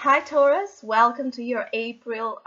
Hi Taurus, welcome to your April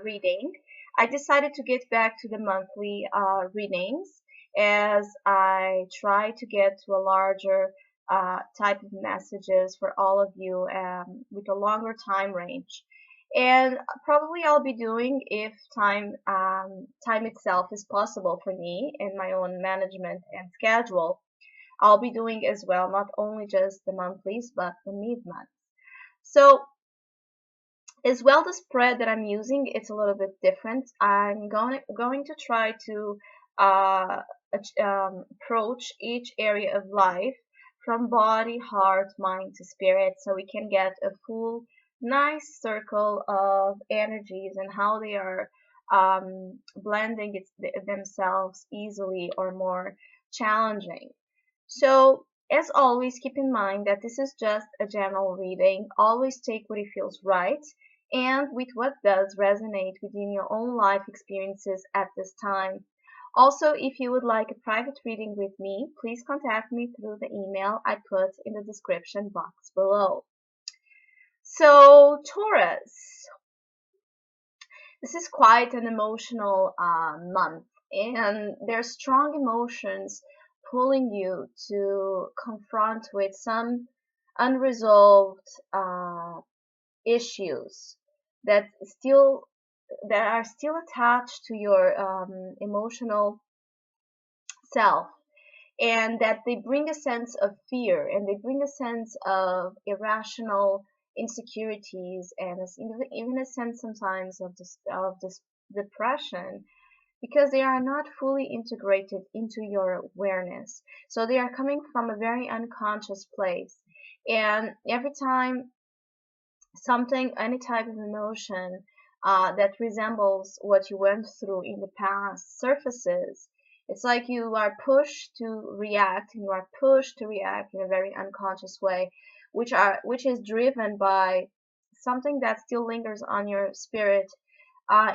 reading. I decided to get back to the monthly readings as I try to get to a larger type of messages for all of you with a longer time range. And probably I'll be doing if time itself is possible for me and my own management and schedule. I'll be doing as well, not only just the monthlies but the mid-month. So as well, the spread that I'm using, it's a little bit different. I'm going to try to uh, approach each area of life from body, heart, mind to spirit, so we can get a full nice circle of energies and how they are blending themselves easily or more challenging. So, as always, keep in mind that this is just a general reading. Always take what it feels right and with what does resonate within your own life experiences at this time. Also, if you would like a private reading with me, please contact me through the email I put in the description box below. So, Taurus, this is quite an emotional month, and there's strong emotions pulling you to confront with some unresolved issues that still that are still attached to your emotional self, and that they bring a sense of fear and they bring a sense of irrational insecurities and even a sense sometimes of this depression because they are not fully integrated into your awareness. So they are coming from a very unconscious place. And every time something, any type of emotion that resembles what you went through in the past surfaces, it's like you are pushed to react, and you are pushed to react in a very unconscious way, which is driven by something that still lingers on your spirit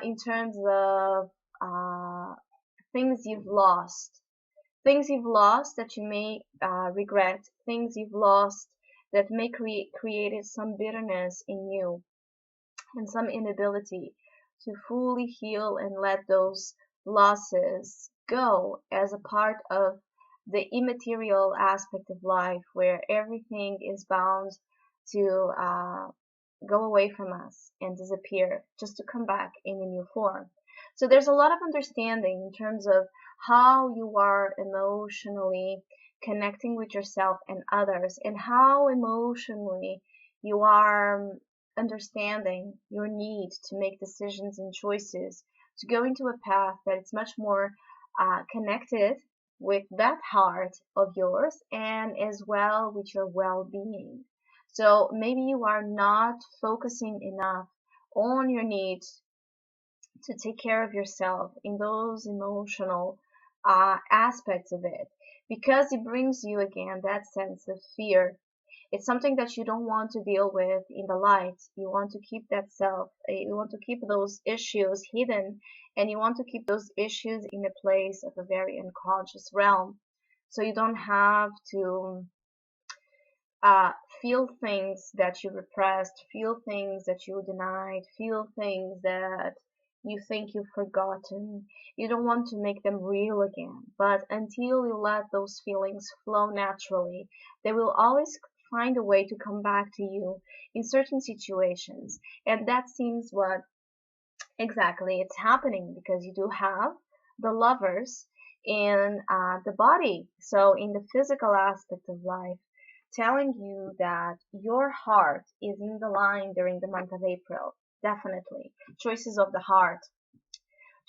in terms of uh, things you've lost, things you've lost that you may regret, things you've lost that may created some bitterness in you and some inability to fully heal and let those losses go as a part of the immaterial aspect of life where everything is bound to go away from us and disappear just to come back in a new form. So there's a lot of understanding in terms of how you are emotionally connecting with yourself and others, and how emotionally you are understanding your need to make decisions and choices to go into a path that is much more connected with that heart of yours and as well with your well-being. So maybe you are not focusing enough on your needs to take care of yourself in those emotional aspects of it, because it brings you again that sense of fear. It's something that you don't want to deal with in the light. You want to keep that self, you want to keep those issues hidden, and you want to keep those issues in a place of a very unconscious realm. So you don't have to uh, feel things that you repressed, feel things that you denied, feel things that you think you've forgotten. You don't want to make them real again. But until you let those feelings flow naturally, they will always find a way to come back to you in certain situations. And that seems what exactly it's happening, because you do have the lovers in the body. So in the physical aspect of life, telling you that your heart is in the line during the month of April. Definitely. Choices of the heart,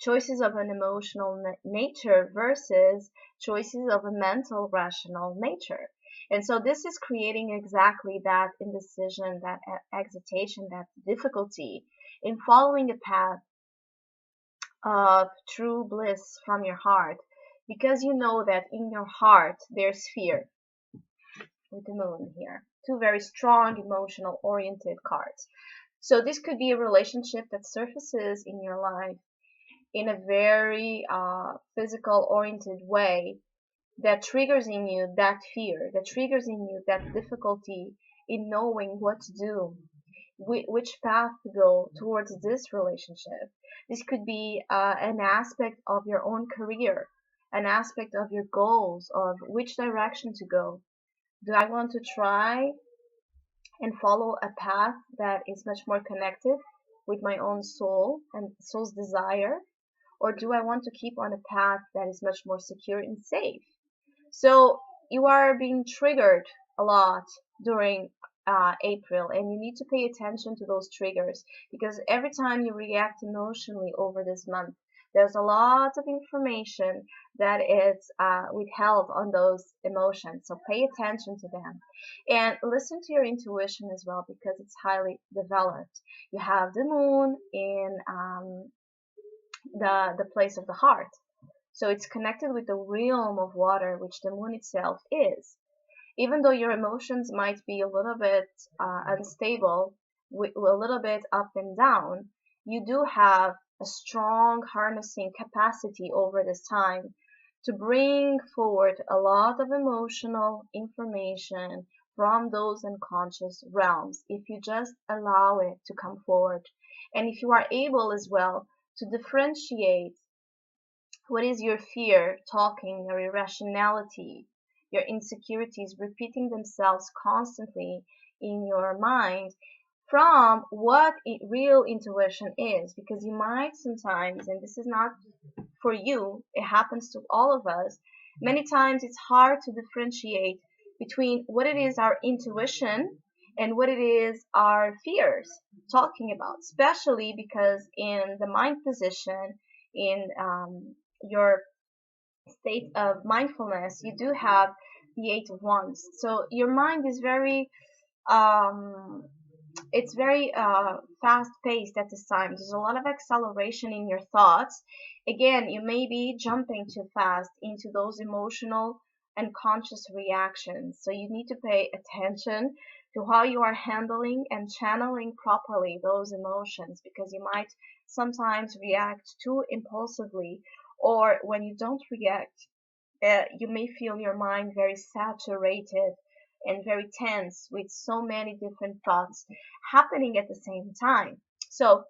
choices of an emotional nature versus choices of a mental, rational nature. And so this is creating exactly that indecision, that excitation, that difficulty in following a path of true bliss from your heart, because you know that in your heart there's fear, with the moon here. Two very strong emotional oriented cards. So this could be a relationship that surfaces in your life in a very physical oriented way, that triggers in you that fear, that triggers in you that difficulty in knowing what to do, which path to go towards this relationship. This could be an aspect of your own career, an aspect of your goals, of which direction to go. Do I want to try and follow a path that is much more connected with my own soul and soul's desire? Or do I want to keep on a path that is much more secure and safe? So you are being triggered a lot during April, and you need to pay attention to those triggers, because every time you react emotionally over this month, there's a lot of information that is withheld on those emotions. So pay attention to them and listen to your intuition as well, because it's highly developed. You have the moon in the place of the heart. So it's connected with the realm of water, which the moon itself is. Even though your emotions might be a little bit unstable, a little bit up and down, you do have a strong harnessing capacity over this time to bring forward a lot of emotional information from those unconscious realms, if you just allow it to come forward. And if you are able as well to differentiate what is your fear talking, your irrationality, your insecurities repeating themselves constantly in your mind, from what real intuition is? Because you might sometimes, and this is not for you, it happens to all of us, many times it's hard to differentiate between what it is our intuition and what it is our fears talking about, especially because in the mind position, in your state of mindfulness, you do have the Eight of Wands. So your mind is very um, it's very fast paced at this time. There's a lot of acceleration in your thoughts. Again, you may be jumping too fast into those emotional and conscious reactions. So you need to pay attention to how you are handling and channeling properly those emotions, because you might sometimes react too impulsively, or when you don't react, you may feel your mind very saturated and very tense with so many different thoughts happening at the same time. So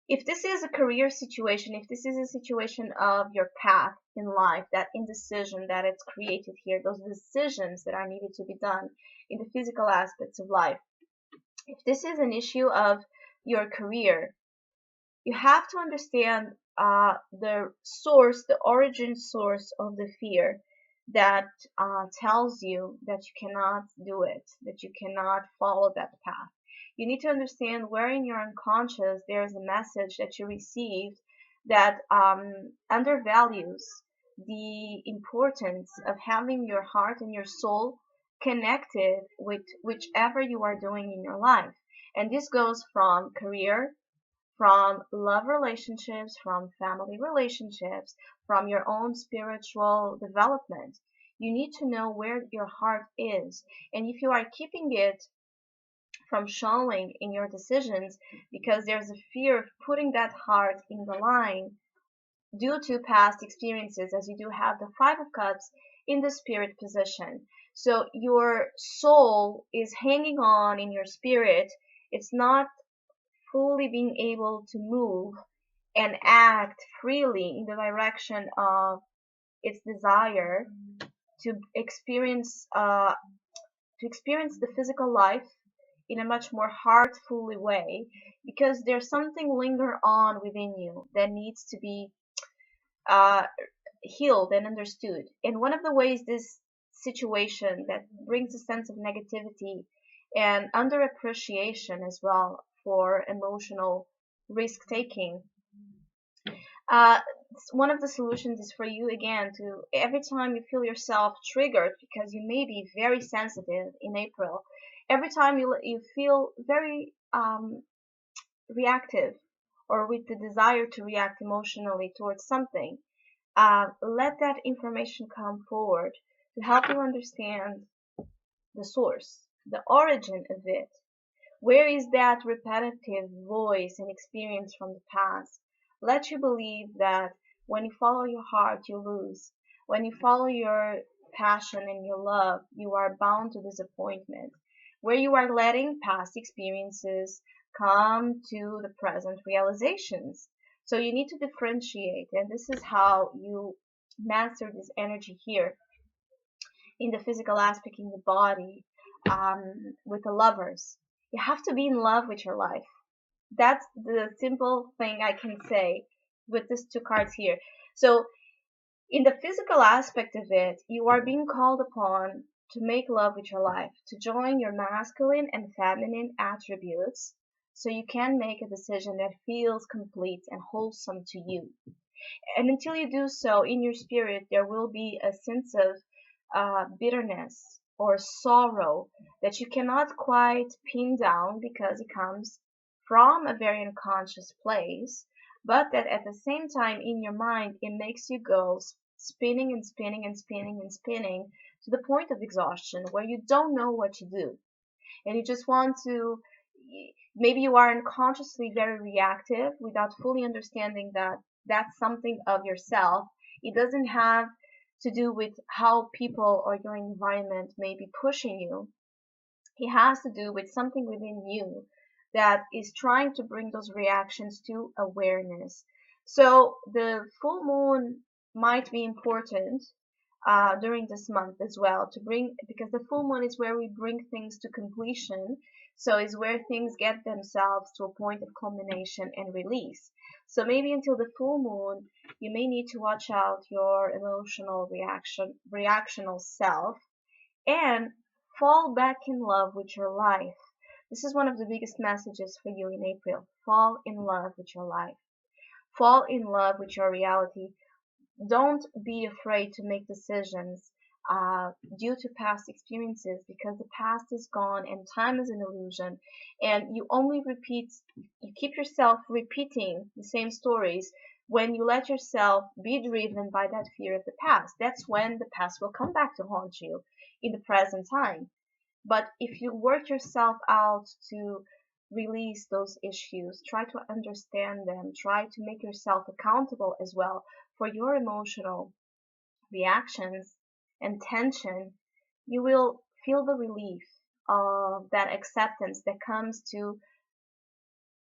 if this is a career situation, if this is a situation of your path in life, that indecision that it's created here, those decisions that are needed to be done in the physical aspects of life, if this is an issue of your career, you have to understand the source, the origin source of the fear that tells you that you cannot do it, that you cannot follow that path. You need to understand where in your unconscious there's a message that you received that undervalues the importance of having your heart and your soul connected with whichever you are doing in your life. And this goes from career, from love relationships, from family relationships, from your own spiritual development. You need to know where your heart is. And if you are keeping it from showing in your decisions because there's a fear of putting that heart in the line due to past experiences, as you do have the Five of Cups in the spirit position. So your soul is hanging on in your spirit. It's not fully being able to move and act freely in the direction of its desire to experience the physical life in a much more heartfully way, because there's something linger on within you that needs to be uh, healed and understood. And one of the ways this situation that brings a sense of negativity and underappreciation as well for emotional risk taking, uh, one of the solutions is for you again to, every time you feel yourself triggered, because you may be very sensitive in April, every time you feel very reactive or with the desire to react emotionally towards something, let that information come forward to help you understand the source, the origin of it. Where is that repetitive voice and experience from the past? Let you believe that when you follow your heart, you lose. When you follow your passion and your love, you are bound to disappointment. Where you are letting past experiences come to the present realizations. So you need to differentiate, and this is how you master this energy here in the physical aspect in the body, with the lovers. You have to be in love with your life. That's the simple thing I can say with these two cards here. So in the physical aspect of it, you are being called upon to make love with your life, to join your masculine and feminine attributes so you can make a decision that feels complete and wholesome to you. And until you do so, in your spirit, there will be a sense of bitterness or sorrow that you cannot quite pin down because it comes from a very unconscious place, but that at the same time in your mind, it makes you go spinning and spinning and spinning and spinning to the point of exhaustion where you don't know what to do. And you just want to, maybe you are unconsciously very reactive without fully understanding that that's something of yourself. It doesn't have to do with how people or your environment may be pushing you. It has to do with something within you that is trying to bring those reactions to awareness. So the full moon might be important during this month as well, to bring, because the full moon is where we bring things to completion. So is where things get themselves to a point of culmination and release. So maybe until the full moon, you may need to watch out your emotional reactional self, and fall back in love with your life. This is one of the biggest messages for you in April. Fall in love with your life. Fall in love with your reality. Don't be afraid to make decisions due to past experiences, because the past is gone and time is an illusion, and you keep yourself repeating the same stories when you let yourself be driven by that fear of the past. That's when the past will come back to haunt you in the present time. But if you work yourself out to release those issues, try to understand them, try to make yourself accountable as well for your emotional reactions and tension, you will feel the relief of that acceptance that comes to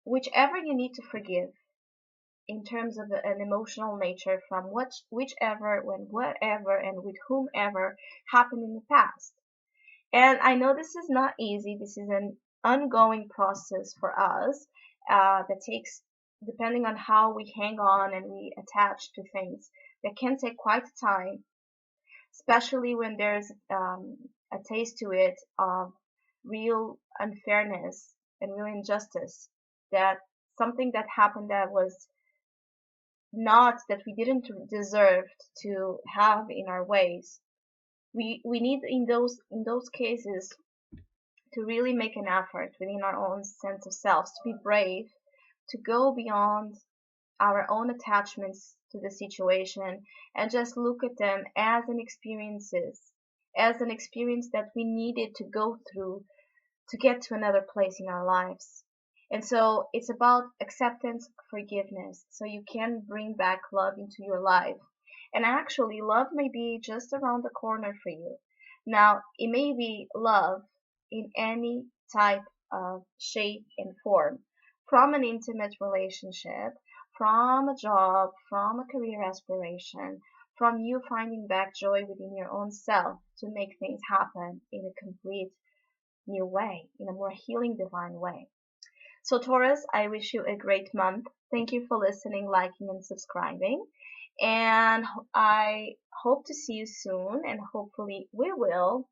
whichever you need to forgive in terms of an emotional nature from whichever, when whatever, and with whomever happened in the past. And I know this is not easy. This is an ongoing process for us that takes, depending on how we hang on and we attach to things, that can take quite time, especially when there's a taste to it of real unfairness and real injustice, that something that happened that was not, that we didn't deserve to have in our ways. We need in those cases to really make an effort within our own sense of selves, to be brave, to go beyond our own attachments to the situation and just look at them as an experience that we needed to go through to get to another place in our lives. And so it's about acceptance, forgiveness, so you can bring back love into your life. And actually, love may be just around the corner for you. Now, it may be love in any type of shape and form, from an intimate relationship, from a job, from a career aspiration, from you finding back joy within your own self to make things happen in a complete new way, in a more healing, divine way. So, Taurus, I wish you a great month. Thank you for listening, liking, and subscribing. And I hope to see you soon, and hopefully we will